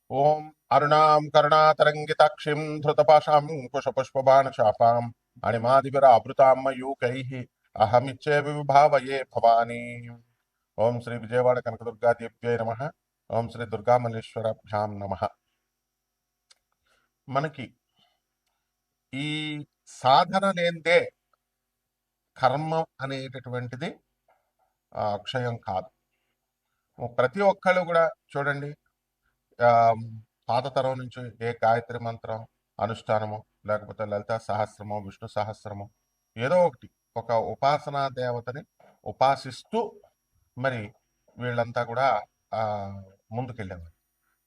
ఓం అరుణాం కరుణాతరంగితాక్షిం ధృతపాశాం కుశపుష్పబాణచాపాం అణిమాదిభిరావృతాం మయూకైః అహమిచ్చేవి విభావయే భవానీ. ఓం శ్రీ విజయవాడ కనకదుర్గాదేవ్యై నమః. ఓం శ్రీ దుర్గామల్లేశ్వరాభ్యాం నమః. మనకి ఈ సాధన లేనిదే కర్మ అనేటటువంటిది అక్షయం కాదు. ప్రతి ఒక్కళ్ళు కూడా చూడండి, ఆ, పాత తరం నుంచి ఏ గాయత్రి మంత్రం అనుష్ఠానము, లేకపోతే లలితా సహస్రము, విష్ణు సహస్రము, ఏదో ఒకటి ఒక ఉపాసనా దేవతని ఉపాసిస్తూ మరి వీళ్ళంతా కూడా ఆ ముందుకెళ్ళేవారు.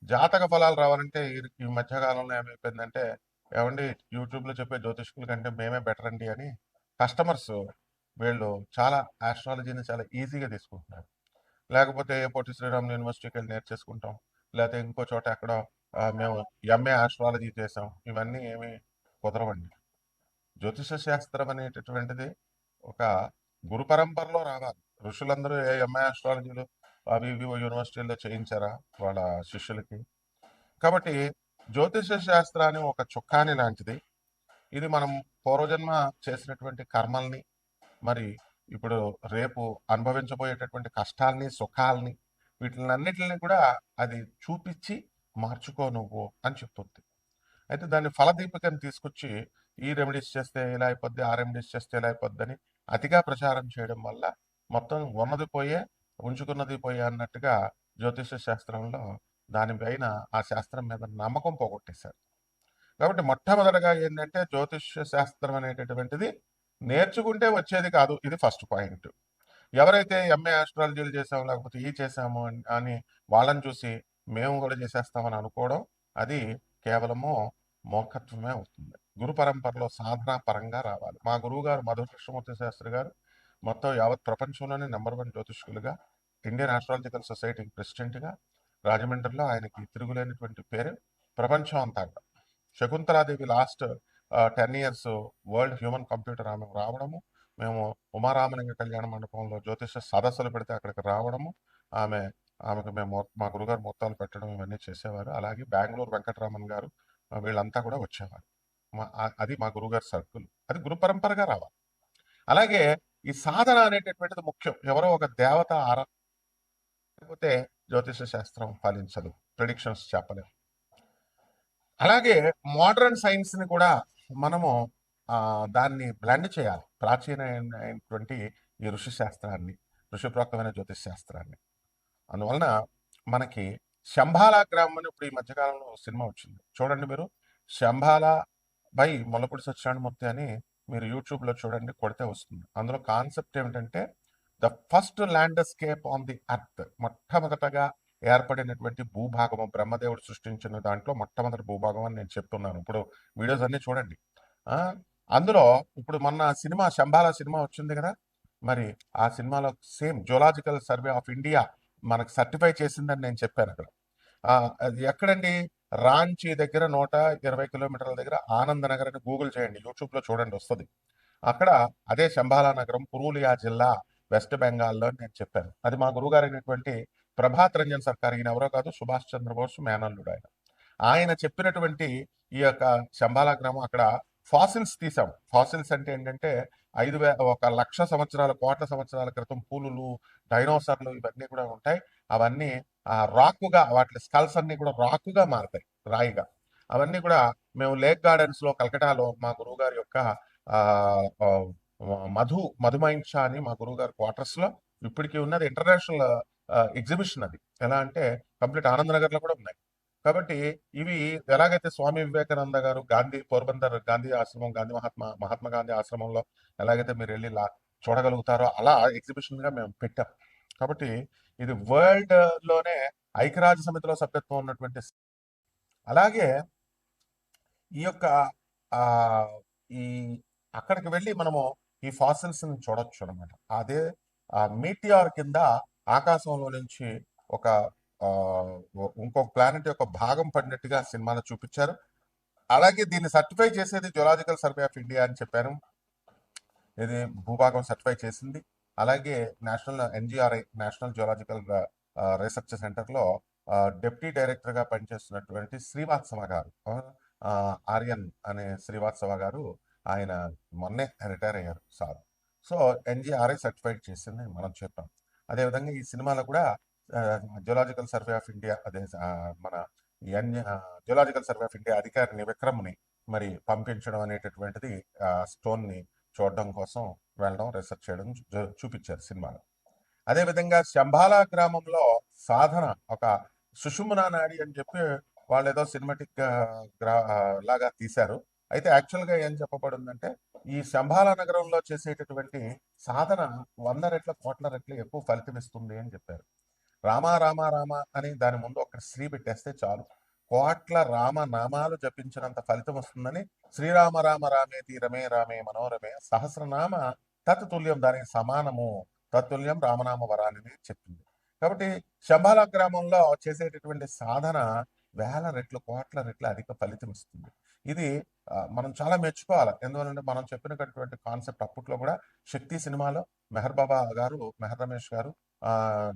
జాతక ఫలాలు రావాలంటే ఈ మధ్యకాలంలో ఏమైపోయిందంటే, ఏమండి యూట్యూబ్లో చెప్పే జ్యోతిష్కుల కంటే మేమే బెటర్ అండి అని కస్టమర్స్ వీళ్ళు చాలా ఆస్ట్రాలజీని చాలా ఈజీగా తీసుకుంటున్నారు. లేకపోతే పొట్టి శ్రీరాములు యూనివర్సిటీకి వెళ్ళి నేర్చేసుకుంటాం, లేకపోతే ఇంకో చోట ఎక్కడో మేము ఎంఏ ఆస్ట్రాలజీ చేసాం. ఇవన్నీ ఏమి కుదరవండి. జ్యోతిష శాస్త్రం అనేటటువంటిది ఒక గురు పరంపరలో రావాలి. ఋషులందరూ ఏ ఎంఏ ఆస్ట్రాలజీలు అవి ఇవి యూనివర్సిటీల్లో చేయించారా వాళ్ళ శిష్యులకి? కాబట్టి జ్యోతిష శాస్త్రాన్ని ఒక చుక్కాని లాంటిది. ఇది మనం పూర్వజన్మ చేసినటువంటి కర్మల్ని, మరి ఇప్పుడు రేపు అనుభవించబోయేటటువంటి కష్టాల్ని, సుఖాల్ని, వీటిలన్నిటిని కూడా అది చూపించి మార్చుకో నువ్వు అని చెప్తుంది. అయితే దాన్ని ఫలదీపికను తీసుకొచ్చి ఈ రెమెడీస్ చేస్తే ఇలా అయిపోద్ది, ఆ రెమెడీస్ చేస్తే ఇలా అయిపోద్ది అని అతిగా ప్రచారం చేయడం వల్ల మొత్తం ఉన్నది పోయే, ఉంచుకున్నది పోయే అన్నట్టుగా జ్యోతిష శాస్త్రంలో దానిపైన ఆ శాస్త్రం మీద నమ్మకం పోగొట్టేశారు. కాబట్టి మొట్టమొదటిగా ఏంటంటే జ్యోతిష శాస్త్రం అనేటటువంటిది నేర్చుకుంటే వచ్చేది కాదు. ఇది ఫస్ట్ పాయింట్. ఎవరైతే ఎంఏ ఆస్ట్రాలజీలు చేసాము, లేకపోతే ఈ చేసాము అని వాళ్ళని చూసి మేము కూడా చేసేస్తామని అనుకోవడం, అది కేవలము మూర్ఖత్వమే అవుతుంది. గురు పరంపరలో సాధనా పరంగా రావాలి. మా గురువు గారు మధు కృష్ణమూర్తి శాస్త్రి గారు మొత్తం యావత్ ప్రపంచంలోనే నెంబర్ 1 జ్యోతిష్కులుగా, ఇండియన్ ఆస్ట్రాలజికల్ సొసైటీ ప్రెసిడెంట్గా, రాజమండ్రిలో ఆయనకి తిరుగులేనటువంటి పేరు ప్రపంచం అంతా. Shakuntala Devi last 10 years world human computer ఆమె రావడము, మేము ఉమారామలింగ కళ్యాణ మండపంలో జ్యోతిష సదస్సులు పెడితే అక్కడికి రావడము, ఆమె ఆమెకు మేము మా గురుగారు మొత్తాలు పెట్టడం ఇవన్నీ చేసేవారు. అలాగే బెంగళూరు వెంకటరామన్ గారు వీళ్ళంతా కూడా వచ్చేవారు. అది మా గురుగారి సర్కిల్. అది గురు పరంపరగా రావాలి. అలాగే ఈ సాధన అనేటటువంటిది ముఖ్యం. ఎవరో ఒక దేవత లేకపోతే జ్యోతిష శాస్త్రం ఫలించదు, ప్రిడిక్షన్స్ చెప్పలేము. అలాగే మోడర్న్ సైన్స్ ని కూడా మనము దాన్ని బ్లెండ్ చేయాలి. ప్రాచీనమైనటువంటి ఈ ఋషి శాస్త్రాన్ని, ఋషిప్రోక్తమైన జ్యోతిష్ శాస్త్రాన్ని. అందువలన మనకి శంబాలా గ్రామం అని ఇప్పుడు ఈ మధ్యకాలంలో సినిమా వచ్చింది చూడండి మీరు. శంబాలా బై ముల్లపూడి సత్యనారాయణమూర్తి అని మీరు యూట్యూబ్లో చూడండి, కొడితే వస్తుంది. అందులో కాన్సెప్ట్ ఏమిటంటే the first landscape on the earth. మొట్టమొదటగా ఏర్పడినటువంటి భూభాగము బ్రహ్మదేవుడు సృష్టించిన దాంట్లో మొట్టమొదటి భూభాగం అని నేను చెప్తున్నాను. ఇప్పుడు వీడియోస్ అన్ని చూడండి. అందులో ఇప్పుడు మొన్న సినిమా శంబాలా సినిమా వచ్చింది కదా, మరి ఆ సినిమాలో same zoological survey of India మనకు సర్టిఫై చేసిందని నేను చెప్పాను అక్కడ. అది ఎక్కడండి? రాంచీ దగ్గర 120 కిలోమీటర్ల దగ్గర ఆనంద నగర్ అని గూగుల్ చేయండి, యూట్యూబ్లో చూడండి వస్తుంది. అక్కడ అదే శంబాలా నగరం, పురూలియా జిల్లా, వెస్ట్ బెంగాల్లో నేను చెప్పాను. అది మా గురువుగారు అయినటువంటి ప్రభాత్ రంజన్ సర్కార్, ఈయన ఎవరో కాదు, సుభాష్ చంద్రబోస్ మేనల్లుడు ఆయన. ఆయన చెప్పినటువంటి ఈ యొక్క శంబాలా గ్రామం, అక్కడ ఫాసిల్స్ తీసాం. ఫాసిల్స్ అంటే ఏంటంటే 1,00,000 సంవత్సరాల, కోట్ల సంవత్సరాల క్రితం పూలులు, డైనోసార్లు ఇవన్నీ కూడా ఉంటాయి. అవన్నీ రాకుగా, వాటి స్కల్స్ అన్ని కూడా రాకుగా మారతాయి, రాయిగా. అవన్నీ కూడా మేము లేక్ గార్డెన్స్ లో కలకటాలో మా గురువు గారి యొక్క ఆ ఆ, మధుమైన్ షా అని మా గురువు గారి క్వార్టర్స్ లో ఇప్పటికీ ఉన్నది. ఇంటర్నేషనల్ ఎగ్జిబిషన్ అది. ఎలా అంటే కంప్లీట్ ఆనందనగర్ లో కూడా ఉన్నాయి. కాబట్టి ఇవి ఎలాగైతే స్వామి వివేకానంద గారు గాంధీ పోర్బందర్ గాంధీ ఆశ్రమం, మహాత్మా గాంధీ ఆశ్రమంలో ఎలాగైతే మీరు వెళ్ళి చూడగలుగుతారో అలా ఎగ్జిబిషన్ గా మేము పెట్టాం. కాబట్టి ఇది వరల్డ్ లోనే ఐక్యరాజ్య సమితిలో సభ్యత్వం ఉన్నటువంటి. అలాగే ఈ యొక్క ఆ ఈ అక్కడికి వెళ్ళి మనము ఈ ఫాసిల్స్ ని చూడొచ్చు అనమాట. అదే మీటిఆర్ కింద ఆకాశంలో నుంచి ఒక ఇంకొక ప్లానెట్ యొక్క భాగం పడినట్టుగా సినిమాలో చూపించారు. అలాగే దీన్ని సర్టిఫై చేసేది జులాజికల్ సర్వే ఆఫ్ ఇండియా అని చెప్పాను. ఇది భూభాగం సర్టిఫై చేసింది. అలాగే national NGRI, national geological research centre లో డిప్యూటీ డైరెక్టర్గా పనిచేస్తున్నటువంటి శ్రీవాత్సవ గారు, ఆర్యన్ అనే శ్రీవాత్సవ గారు, ఆయన మొన్నే రిటైర్ అయ్యారు సార్. సో ఎన్జిఆర్ఐ సర్టిఫైడ్ చేసింది మనం చెప్పాం. అదేవిధంగా ఈ సినిమాలో కూడా జియోలాజికల్ సర్వే ఆఫ్ ఇండియా, అదే మన జియోలాజికల్ సర్వే ఆఫ్ ఇండియా అధికారిని విక్రమ్ని మరి పంపించడం అనేటటువంటిది, స్టోన్ని చూడడం కోసం వెళ్ళడం, రీసెర్చ్ చేయడం చూపించారు సినిమాలో. అదేవిధంగా శంబాలా గ్రామంలో సాధన ఒక సుషుమ్నా నాడి అని చెప్పి వాళ్ళు ఏదో సినిమాటిక్ లాగా తీశారు. అయితే యాక్చువల్గా ఏం చెప్పబడిందంటే ఈ శంబాలా నగరంలో చేసేటటువంటి సాధన 100 రెట్ల కోట్ల రెట్లు ఎక్కువ ఫలితం ఇస్తుంది అని చెప్పారు. రామ రామ రామ అని దాని ముందు ఒక శ్రీ పెట్టేస్తే చాలు, కోట్ల రామ నామాలు జపించినంత ఫలితం వస్తుందని శ్రీరామ రామ రామే తీరమే రామే మనోరమే సహస్రనామ తత్తుల్యం, దానికి సమానము, తత్తుల్యం రామనామ వరాన్ని చెప్పింది. కాబట్టి శంబాలా గ్రామంలో చేసేటటువంటి సాధన వేల రెట్లు కోట్ల రెట్లు అధిక ఫలితం ఇస్తుంది. ఇది మనం చాలా మెచ్చుకోవాలి. ఎందువల్లంటే మనం చెప్పినటువంటి కాన్సెప్ట్ అప్పట్లో కూడా శక్తి సినిమాలో మెహర్ బాబా గారు, మెహర్ రమేష్ గారు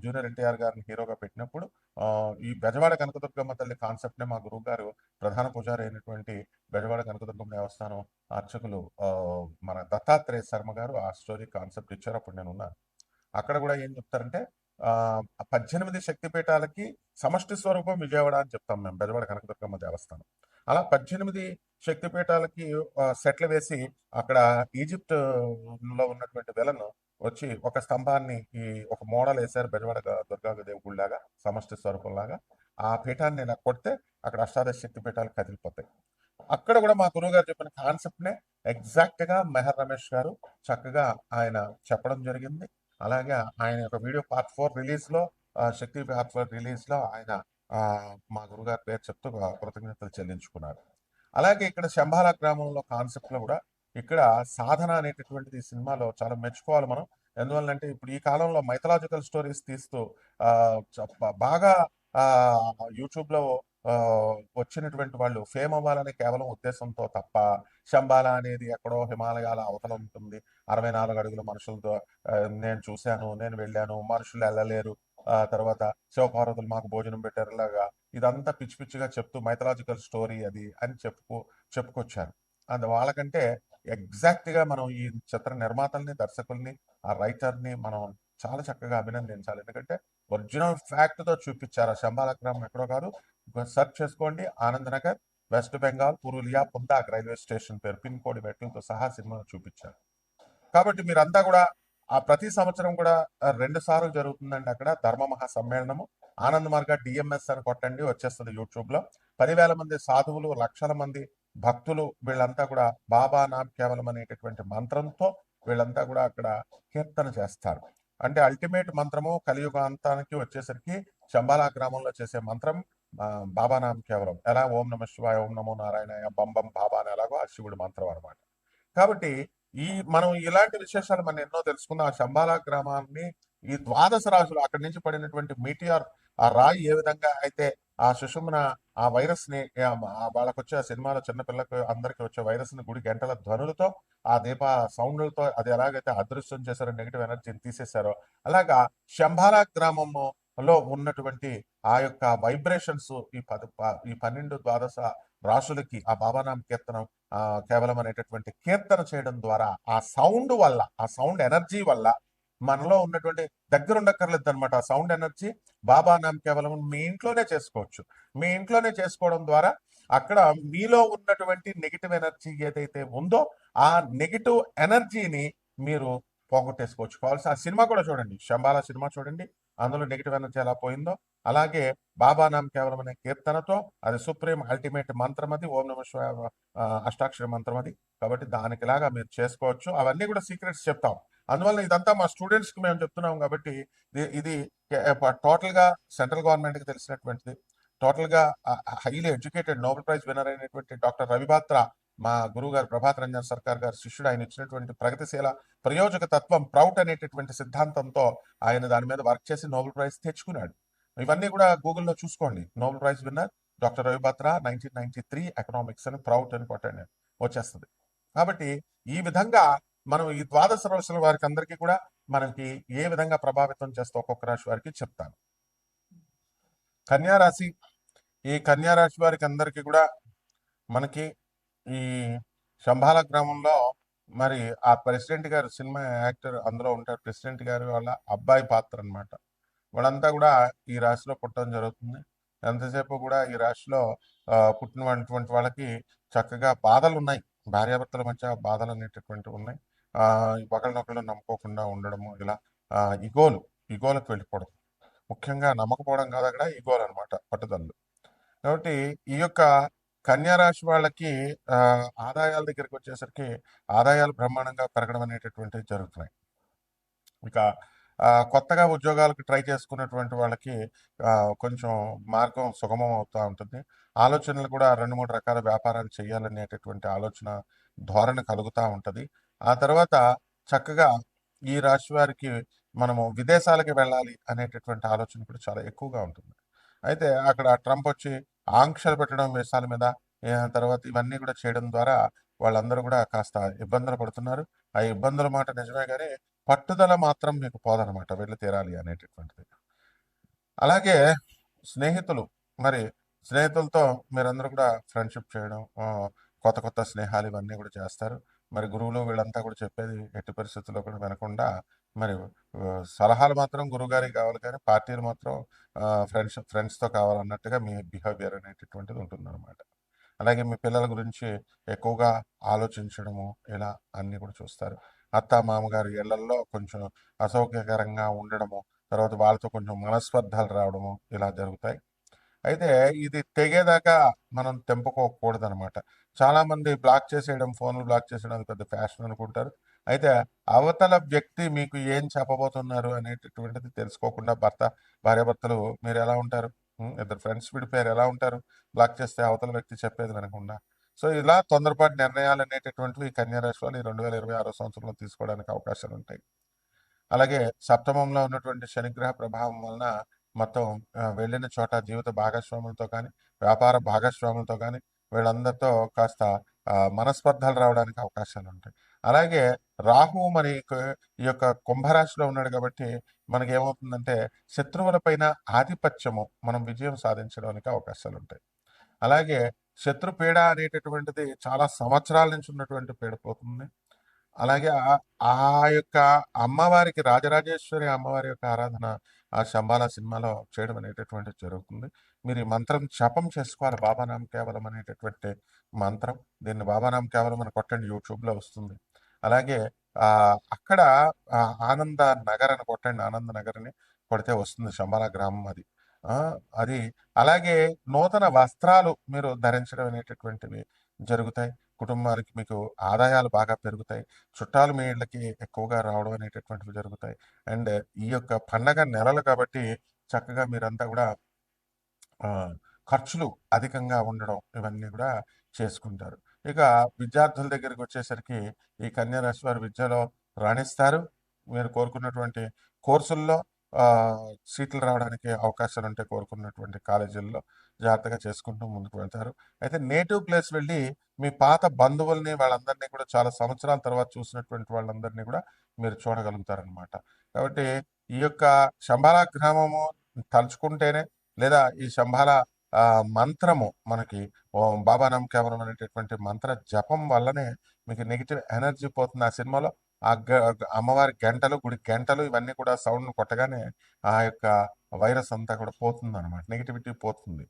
జూనియర్ ఎన్టీఆర్ గారిని హీరోగా పెట్టినప్పుడు ఈ బెజవాడ కనకదుర్గమ్మ తల్లి కాన్సెప్ట్ నే మా గురువు గారు, ప్రధాన పూజారి అయినటువంటి బెజవాడ కనకదుర్గమ్మ దేవస్థానం అర్చకులు మన దత్తాత్రేయ శర్మ గారు ఆ స్టోరీ కాన్సెప్ట్ ఇచ్చారు. అప్పుడు నేను ఉన్నాను. అక్కడ కూడా ఏం చెప్తారంటే 18 శక్తిపీఠాలకి సమష్టి స్వరూపం విజయవాడ అని చెప్తాం మేము, బెజవాడ కనకదుర్గమ్మ దేవస్థానం. అలా 18 శక్తిపీఠాలకి సెట్లు వేసి అక్కడ ఈజిప్ట్ లో ఉన్నటువంటి వెలను వచ్చి ఒక స్తంభాన్ని ఒక మోడల్ వేశారు బెజవాడ దుర్గాదేవి గుడిలాగా, సమష్టి స్వరూపం లాగా. ఆ పీఠాన్ని ఇలా కొడితే అక్కడ అష్టాదశ శక్తి పీఠాలు కదిలిపోతాయి. అక్కడ కూడా మా గురువు గారు చెప్పిన కాన్సెప్ట్ నే ఎగ్జాక్ట్ గా మెహర్ రమేష్ గారు చక్కగా ఆయన చెప్పడం జరిగింది. అలాగే ఆయన యొక్క వీడియో పార్ట్ 4 రిలీజ్ లో, శక్తి పార్ట్ 4 రిలీజ్ లో ఆయన మా గురుగారి పేరు చెప్తూ కృతజ్ఞతలు చెల్లించుకున్నారు. అలాగే ఇక్కడ శంబాలా గ్రామంలో కాన్సెప్ట్ లో కూడా ఇక్కడ సాధన అనేటటువంటిది ఈ సినిమాలో చాలా మెచ్చుకోవాలి మనం. ఎందువల్లంటే ఇప్పుడు ఈ కాలంలో మైథలాజికల్ స్టోరీస్ తీస్తూ బాగా యూట్యూబ్ లో వచ్చినటువంటి వాళ్ళు ఫేమ్ అవ్వాలని కేవలం ఉద్దేశంతో తప్ప, శంబాలా అనేది ఎక్కడో హిమాలయాల అవతల ఉంటుంది, 64 అడుగుల మనుషులతో నేను చూశాను, నేను వెళ్ళాను, మనుషులు వెళ్ళలేరు, తర్వాత శివపార్వతులు మాకు భోజనం పెట్టారు, ఇలాగా ఇదంతా పిచ్చి పిచ్చిగా చెప్తూ మైథలాజికల్ స్టోరీ అది అని చెప్పుకొచ్చారు. అది వాళ్ళకంటే ఎగ్జాక్ట్ గా మనం ఈ చిత్ర నిర్మాతల్ని, దర్శకుల్ని, ఆ రైటర్ని మనం చాలా చక్కగా అభినందించాలి. ఎందుకంటే ఒరిజినల్ ఫ్యాక్ట్ తో చూపించారు. ఆ శంబాలా గ్రామం ఎక్కడో కాదు, సెర్చ్ చేసుకోండి, Anand Nagar, West Bengal, Purulia, Pundag railway station పేరు, పిన్ కోడ్ మెట్లతో సహా సినిమా చూపించారు. కాబట్టి మీరంతా కూడా ప్రతి సంవత్సరం కూడా 2 సార్లు జరుగుతుందండి అక్కడ ధర్మ మహా సమ్మేళనము. ఆనంద్ మార్గ డిఎంఎస్ అని కొట్టండి, వచ్చేస్తుంది యూట్యూబ్ లో. 10,000 మంది సాధువులు, లక్షల మంది భక్తులు, వీళ్ళంతా కూడా బాబా నామ్ కేవలం అనేటటువంటి మంత్రంతో వీళ్ళంతా కూడా అక్కడ కీర్తన చేస్తారు. అంటే అల్టిమేట్ మంత్రము కలియుగాంతానికి వచ్చేసరికి శంబాలా గ్రామంలో చేసే మంత్రం బాబా నామ్ కేవలం. ఎలా ఓం నమ శివాయ, ఓం నమో నారాయణ, బం బం బాబా అని ఎలాగో ఆ శివుడి మంత్రం అనమాట. కాబట్టి మనం ఇలాంటి విశేషాలు మనం ఎన్నో తెలుసుకుందాం. ఆ శంబాలా గ్రామాన్ని ఈ ద్వాదశ రాజులు అక్కడి నుంచి పడినటువంటి మీటిఆర్, ఆ రాయి ఏ విధంగా అయితే ఆ సుషుమ్న ఆ వైరస్ ని వాళ్ళకి వచ్చే సినిమాలో చిన్నపిల్లలకు అందరికి వచ్చే వైరస్ ని గుడి గంటల ధ్వనులతో, ఆ దీప సౌండ్లతో అది ఎలాగైతే అదృశ్యం చేశారో, నెగిటివ్ ఎనర్జీని తీసేశారో, అలాగా శంబాలా గ్రామంలో ఉన్నటువంటి ఆ యొక్క వైబ్రేషన్స్ ఈ 12 ద్వాదశ రాసులకి ఆ బాబానాం కీర్తనం కేవలం అనేటటువంటి కీర్తన చేయడం ద్వారా ఆ సౌండ్ వల్ల, ఆ సౌండ్ ఎనర్జీ వల్ల మనలో ఉన్నటువంటి దగ్గర ఉండక్కర్లేదు అనమాట. ఆ సౌండ్ ఎనర్జీ బాబా నామ్ కేవలం మీ ఇంట్లోనే చేసుకోవచ్చు. మీ ఇంట్లోనే చేసుకోవడం ద్వారా అక్కడ మీలో ఉన్నటువంటి నెగిటివ్ ఎనర్జీ ఏదైతే ఉందో ఆ నెగిటివ్ ఎనర్జీని మీరు పోగొట్టేసుకోవచ్చు. కావాల్సిన ఆ సినిమా కూడా చూడండి, శంబాలా సినిమా చూడండి, అందులో నెగిటివ్ ఎనర్జీ ఎలా పోయిందో. అలాగే బాబా నామ్ కేవలం అనే కీర్తనతో, అది సుప్రీం అల్టిమేట్ మంత్రం, అది ఓం నమ శివాయ అష్టాక్షర మంత్రం అది. కాబట్టి దానికిలాగా మీరు చేసుకోవచ్చు. అవన్నీ కూడా సీక్రెట్స్ చెప్తాం. అందువల్ల ఇదంతా మా స్టూడెంట్స్ కి మేము చెప్తున్నాం. కాబట్టి ఇది టోటల్ గా సెంట్రల్ గవర్నమెంట్ కి తెలిసినటువంటిది. టోటల్ గా highly educated Nobel prize winner అయినటువంటి డాక్టర్ రవిబాత్ర, మా గురువు గారు ప్రభాత్ రంజన్ సర్కార్ గారు శిష్యుడు. ఆయన ఇచ్చినటువంటి ప్రగతిశీల ప్రయోజక తత్వం, ప్రౌట్ అనేటటువంటి సిద్ధాంతంతో ఆయన దాని మీద వర్క్ చేసి నోబెల్ ప్రైజ్ తెచ్చుకున్నాడు. ఇవన్నీ కూడా గూగుల్లో చూసుకోండి. Nobel prize winner doctor రవిబాత్ర 1993 economics అని ప్రౌట్ అని కొట్టండి, వచ్చేస్తుంది. కాబట్టి ఈ విధంగా మనం ఈ ద్వాదశ రాశుల వారికి అందరికీ కూడా మనకి ఏ విధంగా ప్రభావితం చేస్తే ఒక్కొక్క రాశి వారికి చెప్తాను. కన్యా రాశి, ఈ కన్యా రాశి వారికి అందరికీ కూడా మనకి ఈ శంబాల గ్రామంలో మరి ఆ ప్రెసిడెంట్ గారు, సినిమా యాక్టర్ అందులో ఉంటారు, ప్రెసిడెంట్ గారి వాళ్ళ అబ్బాయి పాత్ర అన్నమాట. వాళ్ళంతా కూడా ఈ రాశిలో పుట్టడం జరుగుతుంది. ఎంతసేపు కూడా ఈ రాశిలో పుట్టినటువంటి వాళ్ళకి చక్కగా బాధలు ఉన్నాయి. భార్యాభర్తల మధ్య బాధలు అనేటటువంటివి ఉన్నాయి. ఒకరినొకరు నమ్ముకోకుండా ఉండడము, ఇలా ఇగోలు ఇగోలకు వెళ్ళిపోవడం, ముఖ్యంగా నమ్మకపోవడం కాదు, అక్కడ ఇగోలు అనమాట, పట్టుదలలు. కాబట్టి ఈ యొక్క కన్యా రాశి వాళ్ళకి ఆదాయాల దగ్గరికి వచ్చేసరికి ఆదాయాలు బ్రహ్మాండంగా పెరగడం అనేటటువంటివి జరుగుతున్నాయి. ఇక కొత్తగా ఉద్యోగాలకు ట్రై చేసుకున్నటువంటి వాళ్ళకి కొంచెం మార్గం సుగమం అవుతూ ఉంటుంది. ఆలోచనలు కూడా 2-3 రకాల వ్యాపారాలు చేయాలనేటటువంటి ఆలోచన ధోరణి కలుగుతూ ఉంటుంది. ఆ తర్వాత చక్కగా ఈ రాశి వారికి మనము విదేశాలకి వెళ్ళాలి అనేటటువంటి ఆలోచన కూడా చాలా ఎక్కువగా ఉంటుంది. అయితే అక్కడ ట్రంప్ వచ్చి ఆంక్షలు పెట్టడం దేశాల మీద, తర్వాత ఇవన్నీ కూడా చేయడం ద్వారా వాళ్ళందరూ కూడా కాస్త ఇబ్బందులు పడుతున్నారు. ఆ ఇబ్బందుల మాట నిజమే కానీ పట్టుదల మాత్రం మీకు పోదనమాట, వెళ్ళి తీరాలి అనేటటువంటిది. అలాగే స్నేహితులు, మరి స్నేహితులతో మీరందరూ కూడా ఫ్రెండ్షిప్ చేయడం, కొత్త కొత్త స్నేహాలు ఇవన్నీ కూడా చేస్తారు. మరి గురువులు వీళ్ళంతా కూడా చెప్పేది ఎట్టి పరిస్థితుల్లో కూడా వినకుండా, మరి సలహాలు మాత్రం గురువుగారికి కావాలి కానీ పార్టీలు మాత్రం ఫ్రెండ్స్తో కావాలన్నట్టుగా మీ బిహేవియర్ అనేటటువంటిది ఉంటుందన్నమాట. అలాగే మీ పిల్లల గురించి ఎక్కువగా ఆలోచించడము, ఇలా అన్నీ కూడా చూస్తారు. అత్త మామగారి ఇళ్లల్లో కొంచెం అసౌకర్యకరంగా ఉండడము, తర్వాత వాళ్ళతో కొంచెం మనస్పర్ధలు రావడము, ఇలా జరుగుతాయి. అయితే ఇది తెగేదాకా మనం తెంపుకోకూడదనమాట. చాలామంది బ్లాక్ చేసేయడం, ఫోన్లు బ్లాక్ చేసేయడం అది పెద్ద ఫ్యాషన్ అనుకుంటారు. అయితే అవతల వ్యక్తి మీకు ఏం చెప్పబోతున్నారు అనేటటువంటిది తెలుసుకోకుండా భార్యాభర్తలు మీరు ఎలా ఉంటారు? ఇద్దరు ఫ్రెండ్స్ విడిపోయారు, ఎలా ఉంటారు? బ్లాక్ చేస్తే అవతల వ్యక్తి చెప్పేది వినకుండా. సో ఇలా తొందరపాటు నిర్ణయాలు అనేటటువంటివి కన్యా రాశి వాళ్ళు ఈ 2026 సంవత్సరంలో తీసుకోవడానికి అవకాశాలు ఉంటాయి. అలాగే సప్తమంలో ఉన్నటువంటి శనిగ్రహ ప్రభావం వలన మొత్తం వెళ్ళిన చోట జీవిత భాగస్వాములతో కానీ, వ్యాపార భాగస్వాములతో కానీ, వీళ్ళందరితో కాస్త మనస్పర్ధలు రావడానికి అవకాశాలు ఉంటాయి. అలాగే రాహువు మరి ఈ యొక్క కుంభరాశిలో ఉన్నాడు కాబట్టి మనకేమవుతుందంటే శత్రువుల పైన ఆధిపత్యము, మనం విజయం సాధించడానికి అవకాశాలు ఉంటాయి. అలాగే శత్రుపీడ అనేటటువంటిది చాలా సంవత్సరాల నుంచి ఉన్నటువంటి పీడ పోతుంది. అలాగే ఆ యొక్క అమ్మవారికి, రాజరాజేశ్వరి అమ్మవారి యొక్క ఆరాధన ఆ శంబాల సినిమాలో చేయడం అనేటటువంటిది జరుగుతుంది. మీరు ఈ మంత్రం జపం చేసుకోవాలి, బాబానాం కేవలం అనేటటువంటి మంత్రం. దీన్ని బాబానాం కేవలం అని కొట్టండి, యూట్యూబ్లో వస్తుంది. అలాగే అక్కడ ఆనంద నగర్ అని కొట్టండి, ఆనంద నగర్ అని కొడితే వస్తుంది, శంబాల గ్రామం అది. అది అలాగే నూతన వస్త్రాలు మీరు ధరించడం అనేటటువంటివి జరుగుతాయి. కుటుంబానికి మీకు ఆదాయాలు బాగా పెరుగుతాయి. చుట్టాలు మీ ఇళ్ళకి ఎక్కువగా రావడం అనేటటువంటివి జరుగుతాయి. అండ్ ఈ యొక్క పండగ నెలలు కాబట్టి చక్కగా మీరంతా కూడా ఖర్చులు అధికంగా ఉండడం, ఇవన్నీ కూడా చేసుకుంటారు. ఇక విద్యార్థుల దగ్గరికి వచ్చేసరికి ఈ కన్యా రాశి వారు విద్యలో రాణిస్తారు. మీరు కోరుకున్నటువంటి కోర్సుల్లో సీట్లు రావడానికి అవకాశాలు ఉంటే కోరుకున్నటువంటి కాలేజీల్లో జాగ్రత్తగా చేసుకుంటూ ముందుకు వెళ్తారు. అయితే నేటివ్ ప్లేస్ వెళ్ళి మీ పాత బంధువుల్ని, వాళ్ళందరినీ కూడా చాలా సంవత్సరాల తర్వాత చూసినటువంటి వాళ్ళందరినీ కూడా మీరు చూడగలుగుతారనమాట. కాబట్టి ఈ యొక్క శంబాల గ్రామము తలుచుకుంటేనే, లేదా ఈ శంబాల మంత్రము మనకి బాబానాం కేవలం అనేటటువంటి మంత్ర జపం వల్లనే మీకు నెగిటివ్ ఎనర్జీ పోతుంది. ఆ సినిమాలో ఆ అమ్మవారి గంటలు, గుడి గంటలు ఇవన్నీ కూడా సౌండ్ కొట్టగానే ఆ యొక్క వైరస్ అంతా కూడా పోతుంది అనమాట, నెగిటివిటీ పోతుంది,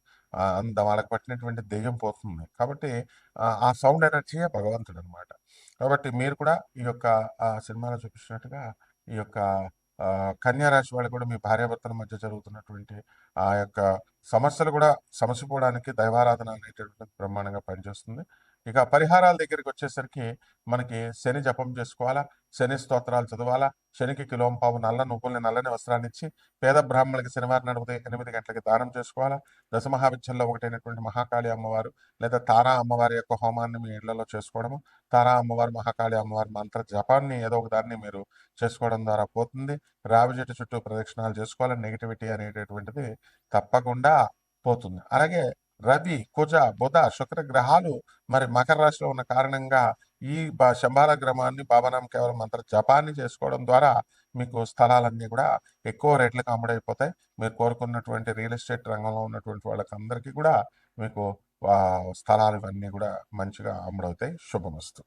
వాళ్ళకి పట్టినటువంటి దెయ్యం పోతుంది. కాబట్టి ఆ సౌండ్ ఎనర్జీయే భగవంతుడు అనమాట. కాబట్టి మీరు కూడా ఈ యొక్క సినిమాలో చూపించినట్టుగా ఈ యొక్క కన్యా రాశి వాళ్ళు కూడా మీ భార్యాభర్తల మధ్య జరుగుతున్నటువంటి ఆ యొక్క సమస్యలు కూడా సమసిపోవడానికి దైవారాధన అనేటటువంటి బ్రహ్మాండంగా పనిచేస్తుంది. ఇక పరిహారాల దగ్గరికి వచ్చేసరికి మనకి శని జపం చేసుకోవాలా, శని స్తోత్రాలు చదవాలా, శనికి కిలోంపావు నల్ల నువ్వుల్ని, నల్లని వస్త్రాన్ని ఇచ్చి పేద బ్రాహ్మణులకి శనివారం నడిపితే 8 గంటలకి దానం చేసుకోవాలా. దశమహావిద్యల్లో ఒకటైనటువంటి మహాకాళి అమ్మవారు లేదా తారా అమ్మవారి యొక్క హోమాన్ని మీ ఇళ్లలో చేసుకోవడము, తారా అమ్మవారు, మహాకాళి అమ్మవారి మంత్ర జపాన్ని ఏదో ఒక దాన్ని మీరు చేసుకోవడం ద్వారా పోతుంది. రావి చెట్టు చుట్టూ ప్రదక్షిణాలు చేసుకోవాలి, నెగిటివిటీ అనేటటువంటిది తప్పకుండా పోతుంది. అలాగే రవి, కుజ, బుధ, శుక్ర గ్రహాలు మరి మకర రాశిలో ఉన్న కారణంగా ఈ శంబాల గ్రామాన్ని, బాబానాం కేవలం మంత్ర జపాన్ని చేసుకోవడం ద్వారా మీకు స్థలాలన్నీ కూడా ఎక్కువ రేట్లకు అమ్ముడైపోతాయి. మీరు కోరుకున్నటువంటి రియల్ ఎస్టేట్ రంగంలో ఉన్నటువంటి వాళ్ళకందరికీ కూడా మీకు స్థలాలు ఇవన్నీ కూడా మంచిగా అమ్ముడవుతాయి. శుభమస్తు.